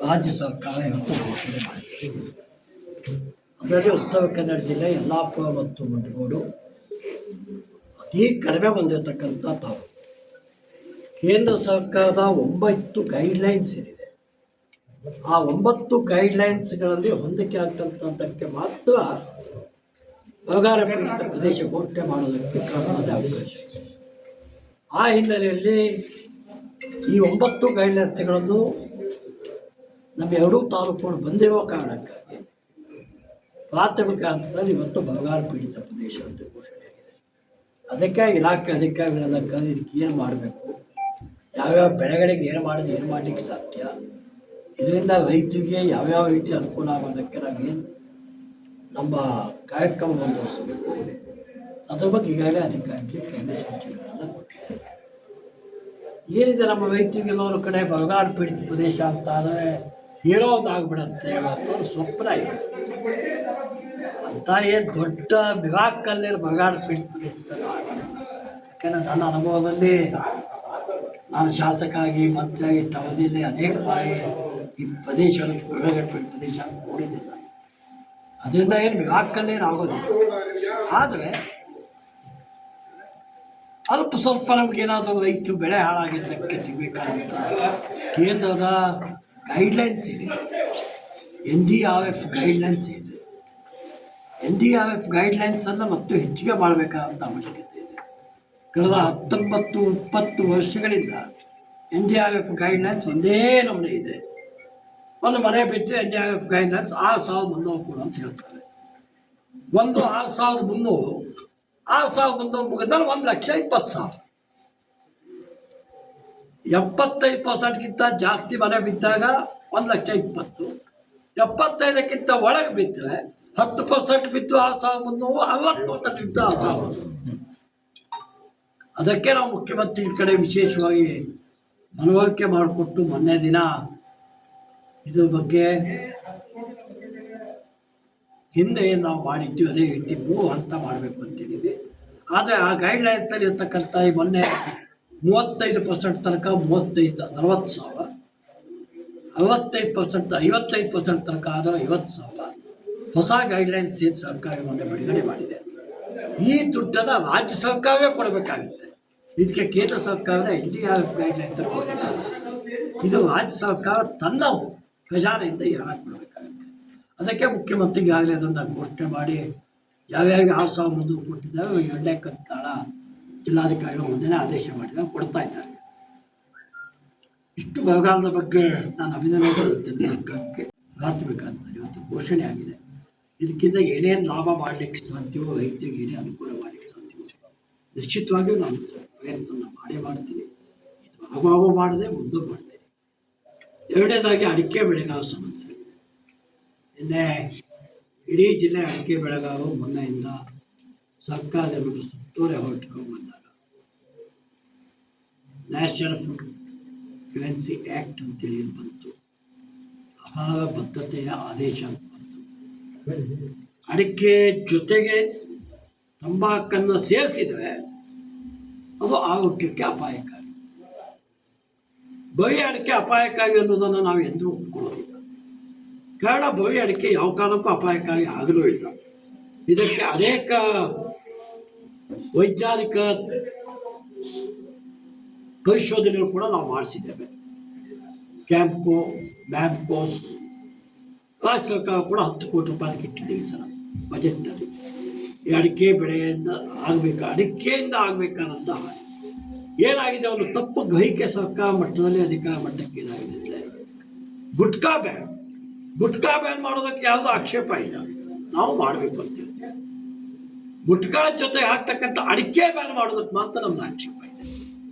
ರಾಜ್ಯ ಸರ್ಕಾರ ಇವತ್ತು ಘೋಷಣೆ ಮಾಡಿದೆ. ಅದರಲ್ಲಿ ಉತ್ತರ ಕನ್ನಡ ಜಿಲ್ಲೆ ಯಲ್ಲಾಪುರ ಮತ್ತು ಮುಂಡಗೋಡು ಅತಿ ಕಡಿಮೆ ಬಂದಿರತಕ್ಕಂಥ ತಾವು. ಕೇಂದ್ರ ಸರ್ಕಾರದ 9 ಗೈಡ್ಲೈನ್ಸ್ ಏನಿದೆ, ಆ 9 ಗೈಡ್ಲೈನ್ಸ್ಗಳಲ್ಲಿ ಹೊಂದಿಕೆ ಆಗ್ತಕ್ಕಂಥದ್ದಕ್ಕೆ ಮಾತ್ರ ಬರಗಾಲ ಪೀಡಿತ ಪ್ರದೇಶ ಘೋಷಣೆ ಮಾಡೋದಕ್ಕೆ ಕಾನೂನಿನ ಅವಕಾಶ. ಆ ಹಿನ್ನೆಲೆಯಲ್ಲಿ ಈ 9 ಗೈಡ್ಲೈನ್ಸ್ಗಳನ್ನು ನಮ್ಮ 2 ತಾಲೂಕುಗಳು ಬಂದಿರೋ ಕಾರಣಕ್ಕಾಗಿ ಪ್ರಾಥಮಿಕ ಹಂತದಲ್ಲಿ ಇವತ್ತು ಬರಗಾಲ ಪೀಡಿತ ಪ್ರದೇಶ ಅಂತ ಘೋಷಣೆಯಾಗಿದೆ. ಅದಕ್ಕೆ ಇಲಾಖೆ ಅಧಿಕಾರಿಗಳೆಲ್ಲ ಕರೆದು ಇದಕ್ಕೆ ಏನು ಮಾಡಬೇಕು, ಯಾವ್ಯಾವ ಬೆಳೆಗಳಿಗೆ ಏನು ಮಾಡೋದು, ಏನು ಮಾಡಲಿಕ್ಕೆ ಸಾಧ್ಯ, ಇದರಿಂದ ರೈತರಿಗೆ ಯಾವ್ಯಾವ ರೀತಿ ಅನುಕೂಲ ಆಗೋದಕ್ಕೆ ನಾವೇನು ನಮ್ಮ ಕಾರ್ಯಕ್ರಮ ಮುಂದುವರಿಸಬೇಕು, ಅದರ ಬಗ್ಗೆ ಈಗಾಗಲೇ ಅಧಿಕಾರಿಗೆ ಕೆಲವು ಸೂಚನೆಗಳನ್ನು ಕೊಟ್ಟಿದ್ದಾರೆ. ಏನಿದೆ ನಮ್ಮ ರೈತರಿಗೆಲ್ಲರ ಕಡೆ ಬರಗಾಲ ಪೀಡಿತ ಪ್ರದೇಶ ಅಂತ ಆದರೆ ಇರೋದಾಗ್ಬಿಡತ್ತೆ ಅಂತ ಸ್ವಪ್ನ ಇದೆ. ಅಂತ ಏನು ದೊಡ್ಡ ಮಿರಾಕಲ್ ಬರಗಾಲ ಪೀಡಿತ ಪ್ರದೇಶದಲ್ಲಿ ಆಗೋದಿಲ್ಲ. ಯಾಕೆಂದರೆ ನನ್ನ ಅನುಭವದಲ್ಲಿ ನಾನು ಶಾಸಕಾಗಿ ಮಂತ್ರಿಯಾಗಿ ಇಟ್ಟ ಅವಧಿಯಲ್ಲಿ ಅನೇಕ ಬಾರಿ ಈ ಪ್ರದೇಶಗಳು ಬರಗಾಲ ಪೀಡಿತ ಪ್ರದೇಶ ನೋಡಿದ್ದಿಲ್ಲ. ಅದರಿಂದ ಏನು ಮಿರಾಕಲ್ ಆಗೋದಿಲ್ಲ. ಆದರೆ ಅಲ್ಪ ಸ್ವಲ್ಪ ನಮಗೇನಾದರೂ ರೈತರು ಬೆಳೆ ಹಾಳಾಗಿದ್ದಕ್ಕೆ ಸಿಗಬೇಕಾದಂಥ ಕೇಂದ್ರದ ಗೈಡ್ಲೈನ್ಸ್ ಏನಿದೆ, NDRF ಗೈಡ್ಲೈನ್ಸ್ ಇದೆ. NDRF ಗೈಡ್ಲೈನ್ಸನ್ನು ಮತ್ತು ಹೆಚ್ಚಿಗೆ ಮಾಡಬೇಕಾದಂಥ ಅವಶ್ಯಕತೆ ಇದೆ. ಕಳೆದ 19-20 ವರ್ಷಗಳಿಂದ NDRF ಗೈಡ್ಲೈನ್ಸ್ ಒಂದೇ ನಮೂನೆ ಇದೆ. ಒಂದು ಮನೆ ಬಿಟ್ಟು NDRF ಗೈಡ್ಲೈನ್ಸ್ 6,300 ಕೂಡ ಅಂತ ಹೇಳ್ತಾರೆ. ಒಂದು 6,300 ಮುಗಿದ್ಮೇಲೆ 1,20,000. 75%ಗಿಂತ ಜಾಸ್ತಿ ಮನೆ ಬಿದ್ದಾಗ 1,20,000. 75ಕ್ಕಿಂತ ಒಳಗೆ ಬಿದ್ದರೆ 10% ಬಿದ್ದು 6,300, 60% ಬಿದ್ದು 6,000. ಅದಕ್ಕೆ ನಾವು ಮುಖ್ಯಮಂತ್ರಿ ಕಡೆ ವಿಶೇಷವಾಗಿ ಮನವರಿಕೆ ಮಾಡಿಕೊಟ್ಟು ಮೊನ್ನೆ ದಿನ ಇದ್ರ ಬಗ್ಗೆ ಹಿಂದೆ ಏನು ನಾವು ಮಾಡಿದ್ವಿ ಅದೇ ರೀತಿ 3 ಹಂತ ಮಾಡಬೇಕು ಅಂತೇಳಿದ್ವಿ. ಆದರೆ ಆ ಗೈಡ್ಲೈನ್ಸಲ್ಲಿ ಇರ್ತಕ್ಕಂಥ ಈ ಮೊನ್ನೆ 35% ತನಕ 40,000, 65% 55% ತನಕ ಆದರೆ 50,000 ಹೊಸ ಗೈಡ್ಲೈನ್ಸ್ ಏನು ಸರ್ಕಾರ ಮೊನ್ನೆ ಬಿಡುಗಡೆ ಮಾಡಿದೆ. ಈ ದುಡ್ಡನ್ನು ರಾಜ್ಯ ಸರ್ಕಾರವೇ ಕೊಡಬೇಕಾಗುತ್ತೆ. ಇದಕ್ಕೆ ಕೇಂದ್ರ ಸರ್ಕಾರದ NDRF ಗೈಡ್ಲೈನ್ ಕೊಡಬೇಕಾಗುತ್ತೆ. ಇದು ರಾಜ್ಯ ಸರ್ಕಾರ ತನ್ನ ಖಜಾನೆಯಿಂದ ಯಾರು ಕೊಡಬೇಕಾಗುತ್ತೆ. ಅದಕ್ಕೆ ಮುಖ್ಯಮಂತ್ರಿಗೆ ಆಗಲೇ ಅದನ್ನು ಘೋಷಣೆ ಮಾಡಿ ಯಾವ್ಯಾವ 6,300 ಕೊಟ್ಟಿದ್ದಾರೆ 2ನೇ ಕಂತಾಳ ಜಿಲ್ಲಾಧಿಕಾರಿಗಳು ಮುಂದೆ ಆದೇಶ ಮಾಡಿದಾಗ ಕೊಡ್ತಾ ಇದ್ದಾರೆ. ಇಷ್ಟು ಬರಗಾಲದ ಬಗ್ಗೆ ನಾನು ಅಭಿನಂದನೆ ಸಲ್ಲಿಸ್ತೇನೆ ಸರ್ಕಾರಕ್ಕೆ. ಪ್ರಾಥಮಿಕ ಹಂತದಲ್ಲಿ ಇವತ್ತು ಘೋಷಣೆ ಆಗಿದೆ. ಇದಕ್ಕಿಂತ ಏನೇನು ಲಾಭ ಮಾಡಲಿಕ್ಕೆ ಸಾಧ್ಯವೋ, ರೈತರಿಗೆ ಏನೇ ಅನುಕೂಲ ಮಾಡಲಿಕ್ಕೆ ಸಾಧ್ಯವೋ ನಿಶ್ಚಿತವಾಗಿಯೂ ನಾನು ಪ್ರಯತ್ನ ಮಾಡ್ತೀನಿ. ಇದು ಆಗುವ ಮಾಡದೆ ಮುಂದೆ ಮಾಡ್ತೀನಿ. 2ನೇದಾಗಿ ಅಡಿಕೆ ಬೆಳೆಗಾರ ಸಮಸ್ಯೆ. ನಿನ್ನೆ ಇಡೀ ಜಿಲ್ಲೆ ಅಡಿಕೆ ಬೆಳೆಗಾರರು ಮೊನ್ನೆಯಿಂದ ಸರ್ಕಾರದಲ್ಲಿ ಸುತ್ತೋಲೆ ಹೊರಟಿಕೊಂಡು ಬಂದಾಗ ನ್ಯಾಷನಲ್ ಫುಡ್ ಕರೆನ್ಸಿ ಆ್ಯಕ್ಟ್ ಅಂತೇಳಿ ಬಂತು. ಆಹಾರ ಬದ್ಧತೆಯ ಆದೇಶ ಅಂತ ಬಂತು. ಅಡಿಕೆ ಜೊತೆಗೆ ತಂಬಾಕನ್ನು ಸೇರಿಸಿದರೆ ಅದು ಆರೋಗ್ಯಕ್ಕೆ ಅಪಾಯಕಾರಿ. ಬರೀ ಅಡಿಕೆ ಅಪಾಯಕಾರಿ ಅನ್ನೋದನ್ನು ನಾವು ಎಂದೂ ಒಪ್ಕೊಳ್ಳೋದಿಲ್ಲ. ಕಾರಣ ಬರೀ ಅಡಿಕೆ ಯಾವ ಕಾಲಕ್ಕೂ ಅಪಾಯಕಾರಿ ಆಗಲೂ ಇಲ್ಲ. ಇದಕ್ಕೆ ಅನೇಕ ವೈಜ್ಞಾನಿಕ ಪರಿಶೋಧನೆಗಳು ಕೂಡ ನಾವು ಮಾಡಿಸಿದ್ದೇವೆ. ಕ್ಯಾಂಪ್ಕೋ, ಮ್ಯಾಮ್ಕೋಸ್, ರಾಜ್ಯ ಸರ್ಕಾರ ಕೂಡ 10 ಕೋಟಿ ರೂಪಾಯಿ ಇಟ್ಟಿದೆ ಈ ಸಲ ಬಜೆಟ್ನಲ್ಲಿ. ಈ ಅಡಿಕೆ ಬೆಳೆಯಿಂದ ಅಡಿಕೆಯಿಂದ ಆಗಬೇಕಾದಂಥ ಏನಾಗಿದೆ, ಒಂದು ತಪ್ಪು ಗ್ರಹಿಕೆ ಸರ್ಕಾರ ಮಟ್ಟದಲ್ಲಿ ಅಧಿಕಾರ ಮಟ್ಟಕ್ಕೆ ಏನಾಗಿದೆ ಅಂದರೆ ಗುಟ್ಕಾ ಬ್ಯಾನ್ ಮಾಡೋದಕ್ಕೆ ಯಾವುದೂ ಆಕ್ಷೇಪ ಇಲ್ಲ, ನಾವು ಮಾಡಬೇಕು ಅಂತ ಹೇಳ್ತೀವಿ. ಗುಟ್ಕಾ ಜೊತೆ ಹಾಕ್ತಕ್ಕಂಥ ಅಡಿಕೆ ಬ್ಯಾನ್ ಮಾಡೋದಕ್ಕೆ ಮಾತ್ರ ನಮ್ದು ಆಕ್ಷೇಪ ಇದೆ.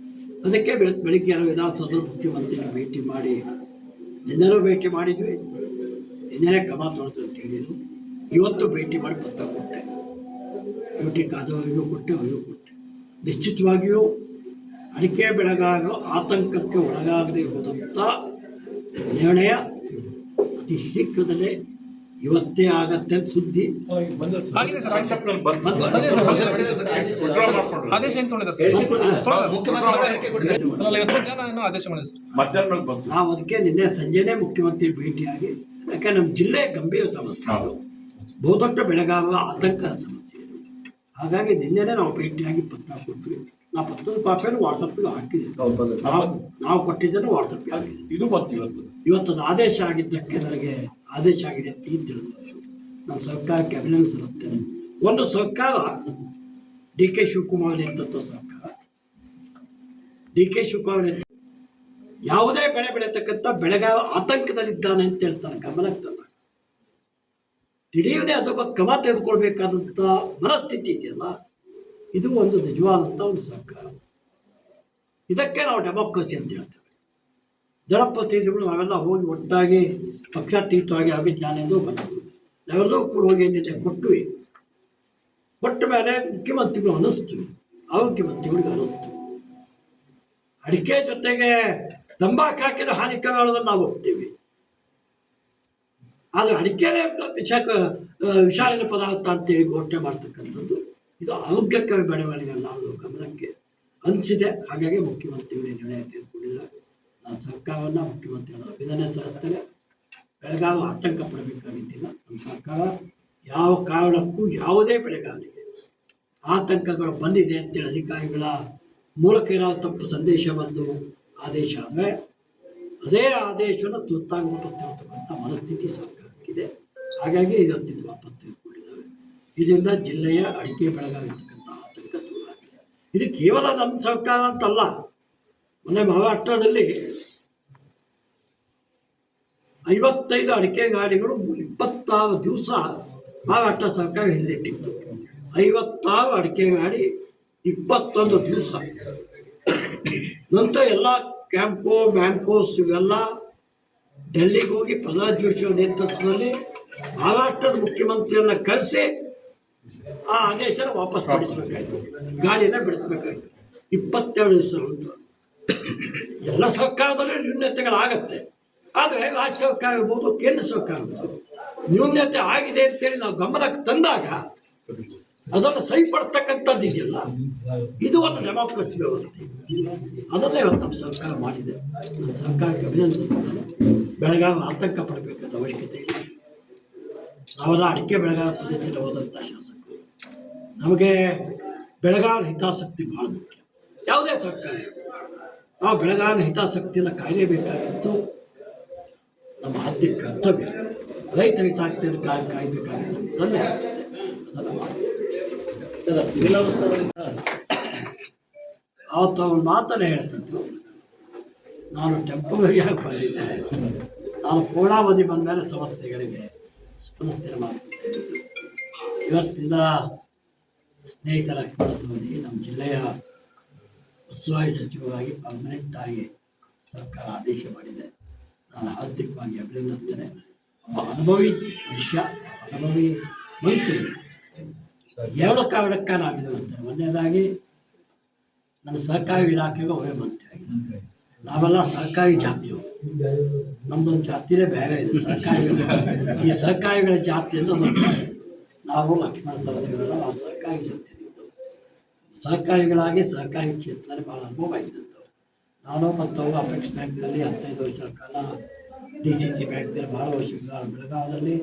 ಅದಕ್ಕೆ ಬೆಳಿಗ್ಗೆ ವಿಧಾನಸೌಧದಲ್ಲಿ ಮುಖ್ಯಮಂತ್ರಿನ ಭೇಟಿ ಮಾಡಿ, ನಿನ್ನೆನೂ ಭೇಟಿ ಮಾಡಿದ್ವಿ, ನಿನ್ನೆನೇ ಕ್ರಮ ತೊಗೊಳ್ತು ಅಂತ ಹೇಳಿದ್ರು. ಇವತ್ತು ಭೇಟಿ ಮಾಡಿ ಪತ್ರ ಕೊಟ್ಟೆ, UT ಖಾದರ್‌ವರಿಗೂ ಕೊಟ್ಟೆ, ಅವರಿಗೂ ಕೊಟ್ಟೆ. ನಿಶ್ಚಿತವಾಗಿಯೂ ಅಡಿಕೆ ಬೆಳೆಗಾರರು ಆತಂಕಕ್ಕೆ ಒಳಗಾಗದೆ ಹೋದಂಥ ನಿರ್ಣಯ ಅತಿ ಶೀಘ್ರದಲ್ಲೇ ಇವತ್ತೇ ಆಗತ್ತೆ ಅಂತ ಸುದ್ದಿ ಆಗಿದೆ ಸರ್, ಆಗಿದೆ. ಆದೇಶ ಏನು ತೊಗೊಂಡಿದ್ದಾರೆ ಸರ್? ಅಲ್ಲ, ಇವತ್ತು ಆದೇಶ ಮಾಡಿದೆ ಸರ್. ನಾವು ಅದಕ್ಕೆ ನಿನ್ನೆ ಸಂಜೆನೇ ಮುಖ್ಯಮಂತ್ರಿ ಭೇಟಿಯಾಗಿ, ಯಾಕೆ ನಮ್ಮ ಜಿಲ್ಲೆ ಗಂಭೀರ ಸಮಸ್ಯೆ ಇದು, ಬಹುದೊಡ್ಡ ಬೆಳೆಗಾರರ ಆತಂಕದ ಸಮಸ್ಯೆ ಇದು. ಹಾಗಾಗಿ ನಿನ್ನೆನೇ ನಾವು ಭೇಟಿಯಾಗಿ ಪತ್ರ ಕೊಟ್ವಿ. ನಾವು ಪತ್ರದ ಕಾಪಿಯನ್ನು ವಾಟ್ಸಪ್ಗೆ ಹಾಕಿದ್ದೀವಿ. ನಾವು ಕೊಟ್ಟಿದ್ದನ್ನು ವಾಟ್ಸಪ್ಗೆ ಹಾಕಿದ್ದೀವಿ. ಇದು ಬಂತು ಇವತ್ತದು ಆದೇಶ ಆಗಿದ್ದಕ್ಕೆ ನನಗೆ ಆದೇಶ ಆಗಿದೆ ಅಂತ ತಿಳಿದು ಬಂತು. ನಾನು ಸರ್ಕಾರಕ್ಕೆ ಅಭಿನಂದನೆ ಸಲ್ಲಿಸ್ತೇನೆ. ಒಂದು ಸರ್ಕಾರ ಡಿ ಕೆ ಶಿವಕುಮಾರ್ ನೇತೃತ್ವ ಸರ್ಕಾರ, ಡಿ ಕೆ ಶಿವಕುಮಾರ್ ಯಾವುದೇ ಬೆಳೆ ಬೆಳೆತಕ್ಕಂಥ ಬೆಳೆಗಾರ ಆತಂಕದಲ್ಲಿದ್ದಾನೆ ಅಂತ ಹೇಳ್ತಾನೆ, ಗಮನಕ್ಕೆ ತಂದಾಗ ತಿಳಿಯದೇ ಅಥವಾ ಕ್ರಮ ತೆಗೆದುಕೊಳ್ಬೇಕಾದಂಥ ಮನಸ್ಥಿತಿ ಇದೆಯಲ್ಲ, ಇದು ಒಂದು ನಿಜವಾದಂಥ ಒಂದು ಸರ್ಕಾರ. ಇದಕ್ಕೆ ನಾವು ಡೆಮೋಕ್ರಸಿ ಅಂತ ಹೇಳ್ತೇವೆ. ಜನಪ್ರತಿನಿಧಿಗಳು ನಾವೆಲ್ಲ ಹೋಗಿ ಒಟ್ಟಾಗಿ ಪಕ್ಷಾತೀತವಾಗಿ ಅಭಿಜ್ಞಾನದಿಂದ ಬಂದಿದ್ದು, ನಾವೆಲ್ಲವೂ ಕೂಡ ಹೋಗಿ ನಿನ್ನೆ ಕೊಟ್ಟುವಿ. ಕೊಟ್ಟ ಮೇಲೆ ಮುಖ್ಯಮಂತ್ರಿಗಳು ಅನ್ನಿಸ್ತು, ಆ ಮುಖ್ಯಮಂತ್ರಿಗಳಿಗೆ ಅನ್ನಿಸ್ತು ಅಡಿಕೆ ಜೊತೆಗೆ ತಂಬಾಕು ಹಾಕಿದ ಹಾನಿಕರವಾದನ್ನು ನಾವು ಒಪ್ತೀವಿ. ಆದರೆ ಅಡಿಕೆನೇ ವಿಷಾಲಿನ ಪದಾರ್ಥ ಅಂತೇಳಿ ಘೋಷಣೆ ಮಾಡ್ತಕ್ಕಂಥದ್ದು ಇದು ಆರೋಗ್ಯಕರ ಬೆಳವಣಿಗೆಲ್ಲ ಅನ್ನೋದು ಗಮನಕ್ಕೆ ಅನಿಸಿದೆ. ಹಾಗಾಗಿ ಮುಖ್ಯಮಂತ್ರಿಗಳೇ ನಿರ್ಣಯ ತೆಗೆದುಕೊಂಡಿದ್ದಾರೆ. ನಾನು ಸರ್ಕಾರವನ್ನು ಮುಖ್ಯಮಂತ್ರಿಗಳ ಅಭಿನಂದನೆ ಸಲ್ಲಿಸ್ತೇನೆ. ಬೆಳೆಗಾರರು ಆತಂಕ ಪಡಬೇಕಾಗಿದ್ದಿಲ್ಲ. ನಮ್ಮ ಸರ್ಕಾರ ಯಾವ ಕಾರಣಕ್ಕೂ ಯಾವುದೇ ಬೆಳೆಗಾರರಿಗೆ ಆತಂಕಗಳು ಬಂದಿದೆ ಅಂತೇಳಿ ಅಧಿಕಾರಿಗಳ ಮೂಲಕ ಏನಾದ್ರು ತಪ್ಪು ಸಂದೇಶ ಬಂದು ಆದೇಶ ಆದರೆ ಅದೇ ಆದೇಶವನ್ನು ತುರ್ತಾಗಿ ವಾಪಸ್ ತೆಗೆದುಕೊಂಥ ಮನಸ್ಥಿತಿ ಸರ್ಕಾರಕ್ಕಿದೆ. ಹಾಗಾಗಿ ಇವತ್ತಿದ್ದು ವಾಪಸ್ ತೆಗೆದುಕೊಂಡಿದ್ದಾವೆ. ಇದರಿಂದ ಜಿಲ್ಲೆಯ ಅಡಿಕೆ ಬೆಳೆಗಾಗಿರ್ತಕ್ಕಂಥ ಆತಂಕ ದೂರ ಆಗಿದೆ. ಇದು ಕೇವಲ ನಮ್ಮ ಸರ್ಕಾರ ಅಂತಲ್ಲ. ಮೊನ್ನೆ ಮಹಾರಾಷ್ಟ್ರದಲ್ಲಿ 55 ಅಡಿಕೆ ಗಾಡಿಗಳು 26 ದಿವಸ ಮಹಾರಾಷ್ಟ್ರ ಸರ್ಕಾರ ಹಿಡಿದಿಟ್ಟಿತ್ತು. 56 ಅಡಿಕೆ ಗಾಡಿ 21 ದಿವಸ. ನಂತರ ಎಲ್ಲ ಮ್ಯಾಂಕೋಸ್ ಇವೆಲ್ಲ ಡೆಲ್ಲಿಗೆ ಹೋಗಿ ಪ್ರಹ್ಲಾದ್ ಜೋಶಿ ಅವರ ನೇತೃತ್ವದಲ್ಲಿ ಮಹಾರಾಷ್ಟ್ರದ ಮುಖ್ಯಮಂತ್ರಿಯನ್ನ ಕರೆಸಿ ಆ ಆದೇಶನ ವಾಪಸ್ ಪಡಿಸಬೇಕಾಯ್ತು, ಗಾಡಿನ ಬಿಡಿಸ್ಬೇಕಾಯ್ತು. 22 ದಿವಸ ನಂತರ ಎಲ್ಲ ಸರ್ಕಾರದಲ್ಲೂ ನ್ಯೂನತೆಗಳಾಗತ್ತೆ. ಆದರೆ ರಾಜ್ಯ ಸರ್ಕಾರ ಇರ್ಬೋದು, ಕೇಂದ್ರ ಸರ್ಕಾರ ಇರ್ಬೋದು, ನ್ಯೂನತೆ ಆಗಿದೆ ಅಂತೇಳಿ ನಾವು ಗಮನಕ್ಕೆ ತಂದಾಗ ಅದನ್ನು ಸರಿಪಡಿಸ್ತಕ್ಕಂಥದ್ದು ಇದೆಯಲ್ಲ, ಇದು ಒಂದು ಡೆಮೋಕ್ರಸಿ ವ್ಯವಸ್ಥೆ. ಅದನ್ನೇ ಇವತ್ತು ನಮ್ಮ ಸರ್ಕಾರ ಮಾಡಿದೆ. ನಮ್ಮ ಸರ್ಕಾರಕ್ಕೆ ಅಭಿನಂದಿಸುತ್ತೇನೆ. ಬೆಳೆಗಾರರು ಆತಂಕ ಪಡಬೇಕಾದ ಅವಶ್ಯಕತೆ ಇಲ್ಲ. ನಾವೆಲ್ಲ ಅಡಿಕೆ ಬೆಳೆಗಾರ ಪ್ರದೇಶದಲ್ಲಿ ಹೋದಂಥ ಶಾಸಕರು. ನಮಗೆ ಬೆಳೆಗಾರರ ಹಿತಾಸಕ್ತಿ ಭಾಳ ಮುಖ್ಯ. ಯಾವುದೇ ಸರ್ಕಾರ ನಾವು ಬೆಳೆಗಾರನ ಹಿತಾಸಕ್ತಿಯನ್ನು ಕಾಯಲೇಬೇಕಾಗಿತ್ತು. ನಮ್ಮ ಆದ್ಯ ಕರ್ತವ್ಯ. ರೈತರ ಹಿತಾಸಕ್ತಿಯನ್ನು ಕಾಯಬೇಕಾಗಿತ್ತು ಮೊದಲನೇ ಆಗ್ತದೆ. ಅದನ್ನು ಮಾಡಬೇಕು. ಅವತ್ತು ಅವನು ಮಾತನ್ನು ಹೇಳ್ತದ್ದು, ನಾನು ಟೆಂಪರರಿಯಾಗಿ ಬಂದಿದ್ದೆ, ನಾನು ಪೂರ್ಣಾವಧಿ ಬಂದ ಮೇಲೆ ಸಮಸ್ಯೆಗಳಿಗೆ ಸ್ಪಂದಿಸ್ತೇನೆ ಮಾಡ್ತಿದ್ದೆ. ಇವತ್ತಿಂದ ಸ್ನೇಹಿತರ ಲಕ್ಷ್ಮಣಸವದಿ ನಮ್ಮ ಜಿಲ್ಲೆಯ ಉಸ್ತುವಾರಿ ಸಚಿವರಾಗಿ ಪರ್ಮನೆಂಟ್ ಆಗಿ ಸರ್ಕಾರ ಆದೇಶ ಮಾಡಿದೆ. ನಾನು ಹಾರ್ದಿಕವಾಗಿ ಅಭಿನಂದಿಸ್ತೇನೆ. ಒಬ್ಬ ಅನುಭವಿ ಮನುಷ್ಯ, ಅನುಭವಿ ಮಂತ್ರಿ. 2 ಕಾರಣಕ್ಕಾಗಿದ್ದಾರೆ. ಒಂದನೇದಾಗಿ ನನ್ನ ಸಹಕಾರಿ ಇಲಾಖೆಗೆ ಅವರೇ ಮಂತ್ರಿ ಆಗಿದ್ದಾರೆ. ನಾವೆಲ್ಲ ಸಹಕಾರಿ ಜಾತಿಯವರು. ನಮ್ಮದೊಂದು ಜಾತಿನೇ ಬೇರೆ ಇದೆ, ಸಹಕಾರಿಗಳು. ಈ ಸಹಕಾರಿಗಳ ಜಾತಿಯನ್ನು ನಾವು ಲಕ್ಷ್ಮಣ ಸಹೋದರಿಗಳೆಲ್ಲ ನಾವು ಸಹಕಾರಿ ಜಾತಿಯಲ್ಲಿದ್ದವು. ಸಹಕಾರಿಗಳಾಗಿ ಸಹಕಾರಿ ಕ್ಷೇತ್ರದಲ್ಲಿ ಭಾಳ ಅನುಭವ ಇದ್ದಂಥವು. ನಾನು ಮತ್ತು ಅಪೆಕ್ಸ್ ಬ್ಯಾಂಕ್ನಲ್ಲಿ 15 ವರ್ಷಗಳ ಕಾಲ, DCC ಬ್ಯಾಂಕ್ನಲ್ಲಿ ಭಾಳ ವರ್ಷಗಳ ಕಾಲ, ಬೆಳಗಾವದಲ್ಲಿ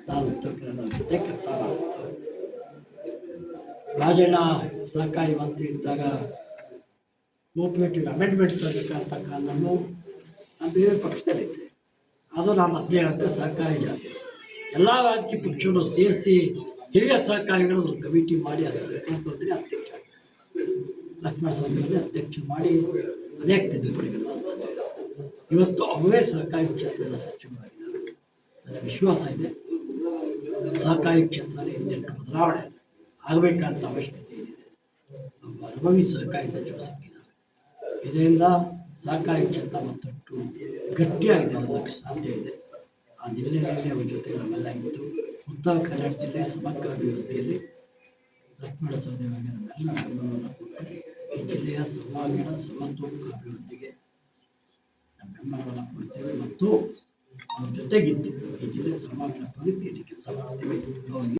ನಾನು ಉತ್ತರ ಕನ್ನಡದ ಜೊತೆ ಕೆಲಸ ಮಾಡಿದ್ದೆವು. ರಾಜಣ್ಣ ಸಹಕಾರಿ ಮಂತ್ರಿ ಇದ್ದಾಗ ಕೋಆಪರೇಟಿವ್ ಅಮೆಂಡ್ಮೆಂಟ್ ತರಬೇಕಂತ ಕಾಲದಲ್ಲೂ ನಾನು ಬೇರೆ ಪಕ್ಷದಲ್ಲಿದ್ದೆ. ಅದು ನಾನು ಮೊದಲೇ ಹೇಳುತ್ತೆ, ಸಹಕಾರಿ ಜಾತಿ ಎಲ್ಲ ರಾಜಕೀಯ ಪಕ್ಷವನ್ನು ಸೇರಿಸಿ ಹಿರಿಯ ಸಹಕಾರಿಗಳು ಒಂದು ಕಮಿಟಿ ಮಾಡಿ ಅದರಲ್ಲಿ ಅಧ್ಯಕ್ಷ ಆಗಿದ್ದೆ. ಲಕ್ಷ್ಮಣ ಸಹೋದರರಲ್ಲಿ ಅಧ್ಯಕ್ಷ ಮಾಡಿ ಅನೇಕ ತಿದ್ದುಪಡಿಗಳನ್ನು ತಂದಿಲ್ಲ. ಇವತ್ತು ಅವರೇ ಸಹಕಾರಿ ಕ್ಷೇತ್ರದ ಸಚಿವರಾಗಿದ್ದಾರೆ. ನನಗೆ ವಿಶ್ವಾಸ ಇದೆ, ಸಹಕಾರಿ ಕ್ಷೇತ್ರದಲ್ಲಿ ಇನ್ನೆಷ್ಟು ಬದಲಾವಣೆ ಆಗಬೇಕಂತ ಅವಶ್ಯಕತೆ ಏನಿದೆ. ಒಬ್ಬ ಅನುಭವಿ ಸಹಕಾರಿ ಸಚಿವ ಸಿಕ್ಕಿದ್ದಾರೆ. ಇದರಿಂದ ಸಹಕಾರಿ ಕ್ಷೇತ್ರ ಮತ್ತಷ್ಟು ಗಟ್ಟಿಯಾಗಿದೆ ಅನ್ನೋದಕ್ಕೆ ಸಾಧ್ಯ ಇದೆ. ಆ ಜಿಲ್ಲೆಯಲ್ಲಿ ಅವ್ರ ಜೊತೆ ನಾವೆಲ್ಲ ಇದ್ದು ಉತ್ತರ ಕನ್ನಡ ಜಿಲ್ಲೆ ಸಮಗ್ರ ಅಭಿವೃದ್ಧಿಯಲ್ಲಿ ಲಕ್ಷ್ಮಣ ಸಹೋದರರಿಗೆ ನಮ್ಮೆಲ್ಲ ಬೆಂಬಲವನ್ನು ಕೊಟ್ಟು ಈ ಜಿಲ್ಲೆಯ ಸರ್ವಾಂಗೀಣ ಸರ್ವತೋಮುಖ ಅಭಿವೃದ್ಧಿಗೆ ನಮ್ಮ ಬೆಂಬಲವನ್ನು ಕೊಡ್ತೇವೆ. ಮತ್ತು ಅವ್ರ ಜೊತೆಗಿದ್ದು ಈ ಜಿಲ್ಲೆ ಸರ್ವಾಂಗೀಣ ಪ್ರಗತಿಯಲ್ಲಿ ಕೆಲಸ ಮಾಡ್ತೀವಿ. ಅವ್ರಿಗೆ